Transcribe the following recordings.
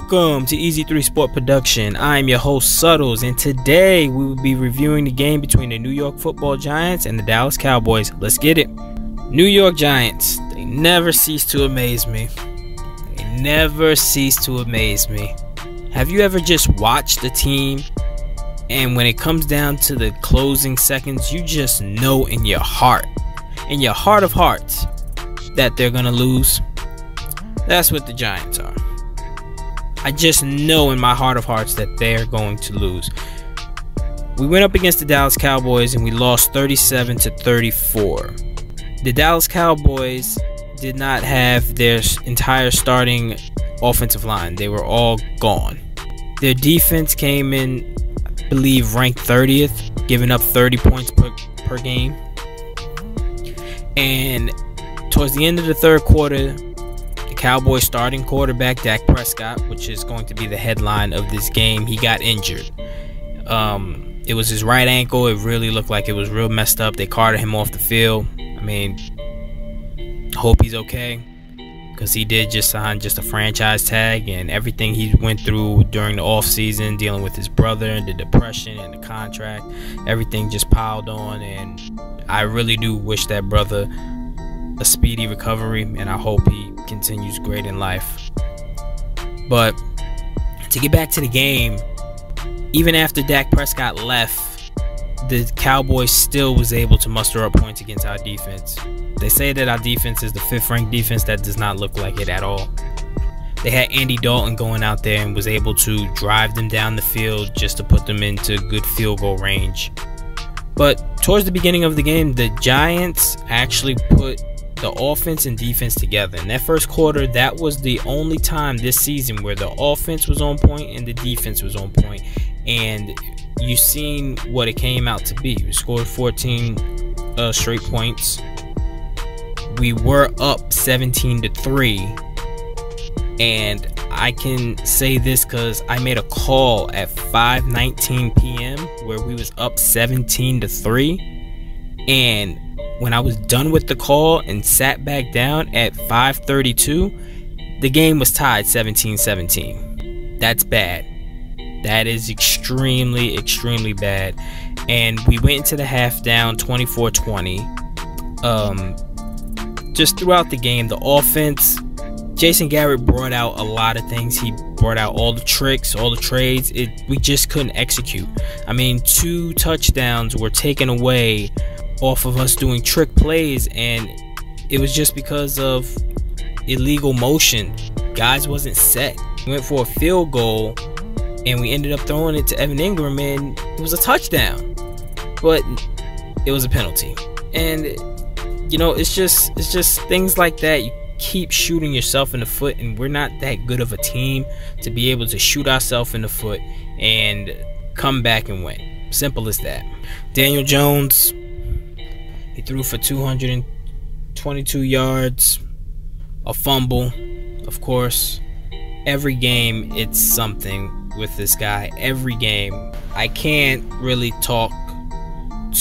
Welcome to Easy 3 Sport Production. I am your host Suttles, and today we will be reviewing the game between the New York Football Giants and the Dallas Cowboys. Let's get it. New York Giants, they never cease to amaze me. They never cease to amaze me. Have you ever just watched the team and when it comes down to the closing seconds, you just know in your heart of hearts, that they're gonna lose? That's what the Giants are. I just know in my heart of hearts that they're going to lose. We went up against the Dallas Cowboys and we lost 37-34. The Dallas Cowboys did not have their entire starting offensive line. They were all gone. Their defense came in, I believe, ranked 30th, giving up 30 points per game. And towards the end of the third quarter, Cowboys starting quarterback Dak Prescott, which is going to be the headline of this game, he got injured. It was his right ankle. It really looked like it was real messed up. They carted him off the field. I mean, hope he's okay, because he did just sign just a franchise tag, and everything he went through during the offseason, dealing with his brother and the depression and the contract, everything just piled on, and I really do wish that brother a speedy recovery, and I hope he continues great in life. But to get back to the game, even after Dak Prescott left, the Cowboys still was able to muster up points against our defense. They say that our defense is the 5th ranked defense. That does not look like it at all. They had Andy Dalton going out there and was able to drive them down the field just to put them into good field goal range. But towards the beginning of the game, the Giants actually put the offense and defense together. In that first quarter, that was the only time this season where the offense was on point and the defense was on point. And you've seen what it came out to be. We scored 14 straight points. We were up 17-3. And I can say this because I made a call at 5:19 p.m. where we was up 17-3. And when I was done with the call and sat back down at 5:32, the game was tied 17-17. That's bad. That is extremely, extremely bad. And we went into the half down 24-20. Just throughout the game, the offense, Jason Garrett brought out a lot of things. He brought out all the tricks, all the trades. We just couldn't execute. I mean, 2 touchdowns were taken away off of us doing trick plays, and it was just because of illegal motion. Guys wasn't set. We went for a field goal and we ended up throwing it to Evan Ingram, and it was a touchdown, but it was a penalty. And you know, it's just things like that. You keep shooting yourself in the foot, and we're not that good of a team to be able to shoot ourselves in the foot and come back and win. Simple as that. Daniel Jones, he threw for 222 yards, a fumble. Of course, every game it's something with this guy. Every game. I can't really talk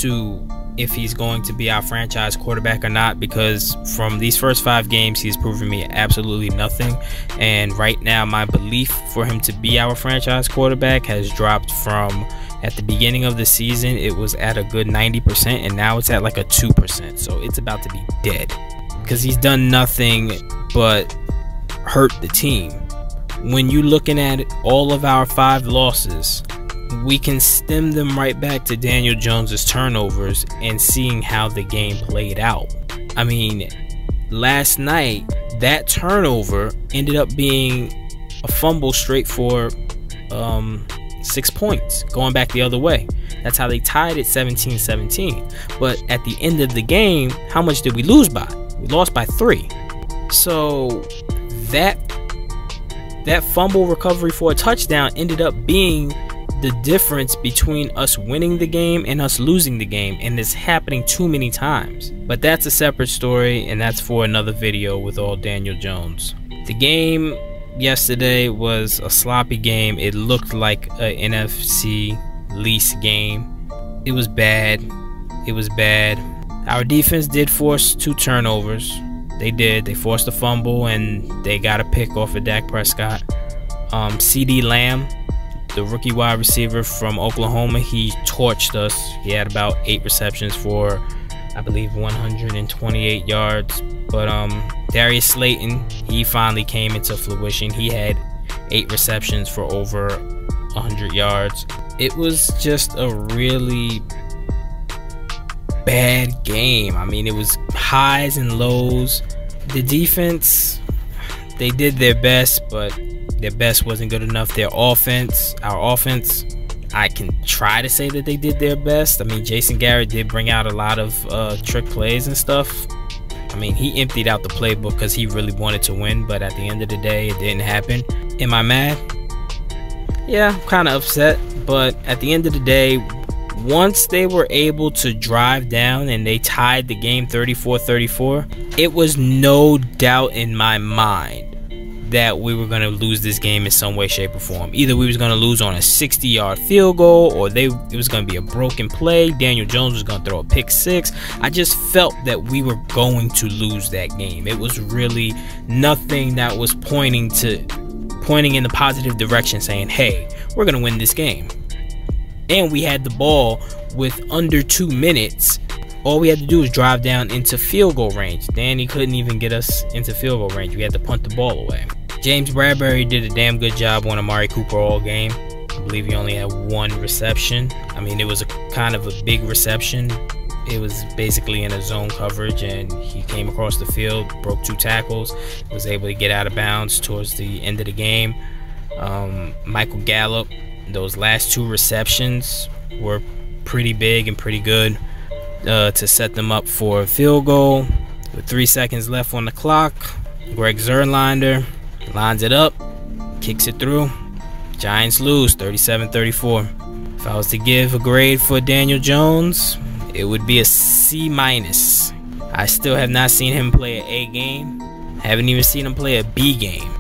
to if he's going to be our franchise quarterback or not, because from these first 5 games he's proven me absolutely nothing. And right now my belief for him to be our franchise quarterback has dropped from, at the beginning of the season it was at a good 90%, and now it's at like a 2%. So it's about to be dead, because he's done nothing but hurt the team. When you're looking at it, all of our 5 losses, we can stem them right back to Daniel Jones's turnovers and seeing how the game played out. I mean, last night that turnover ended up being a fumble straight for 6 points, going back the other way. That's how they tied it 17-17. But at the end of the game, how much did we lose by? We lost by 3. So that fumble recovery for a touchdown ended up being the difference between us winning the game and us losing the game, and it's happening too many times. But that's a separate story, and that's for another video with all Daniel Jones. The game yesterday was a sloppy game. It looked like a NFC lease game. It was bad. It was bad. Our defense did force 2 turnovers. They did. They forced a fumble and they got a pick off of Dak Prescott. CD Lamb, the rookie wide receiver from Oklahoma, he torched us. He had about 8 receptions for, I believe, 128 yards. But Darius Slayton, he finally came into fruition. He had 8 receptions for over 100 yards. It was just a really bad game. I mean, it was highs and lows. The defense, they did their best, but their best wasn't good enough. Their offense, our offense, I can try to say that they did their best. I mean, Jason Garrett did bring out a lot of trick plays and stuff. I mean, he emptied out the playbook because he really wanted to win, but at the end of the day, it didn't happen. Am I mad? Yeah, I'm kind of upset, but at the end of the day, once they were able to drive down and they tied the game 34-34, it was no doubt in my mind that we were going to lose this game in some way, shape, or form. Either we was going to lose on a 60-yard field goal, or it was going to be a broken play. Daniel Jones was going to throw a pick 6. I just felt that we were going to lose that game. It was really nothing that was pointing in the positive direction, saying, hey, we're going to win this game. And we had the ball with under 2 minutes. All we had to do was drive down into field goal range. Danny couldn't even get us into field goal range. We had to punt the ball away. James Bradbury did a damn good job on Amari Cooper all game. I believe he only had 1 reception. I mean, it was a kind of a big reception. It was basically in a zone coverage, and he came across the field, broke 2 tackles, was able to get out of bounds towards the end of the game. Michael Gallup, those last 2 receptions were pretty big and pretty good to set them up for a field goal. With 3 seconds left on the clock, Greg Zuerlein lines it up, kicks it through. Giants lose 37-34. If I was to give a grade for Daniel Jones, it would be a C-. I still have not seen him play an A game. Haven't even seen him play a B game.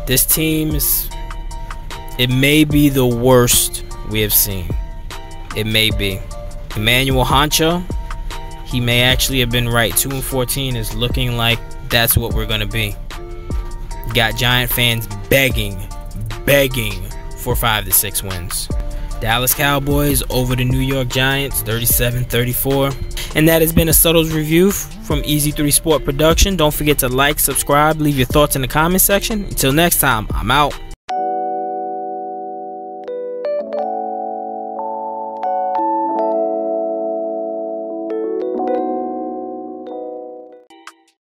This team it may be the worst we have seen. It may be. Emmanuel Honcho, he may actually have been right. 2-14 is looking like that's what we're going to be. Got Giant fans begging for 5 to 6 wins. Dallas Cowboys over the New York Giants 37-34. And that has been a Subtles review from Easy 3 Sport Production. Don't forget to like, subscribe, leave your thoughts in the comment section. Until next time, I'm out.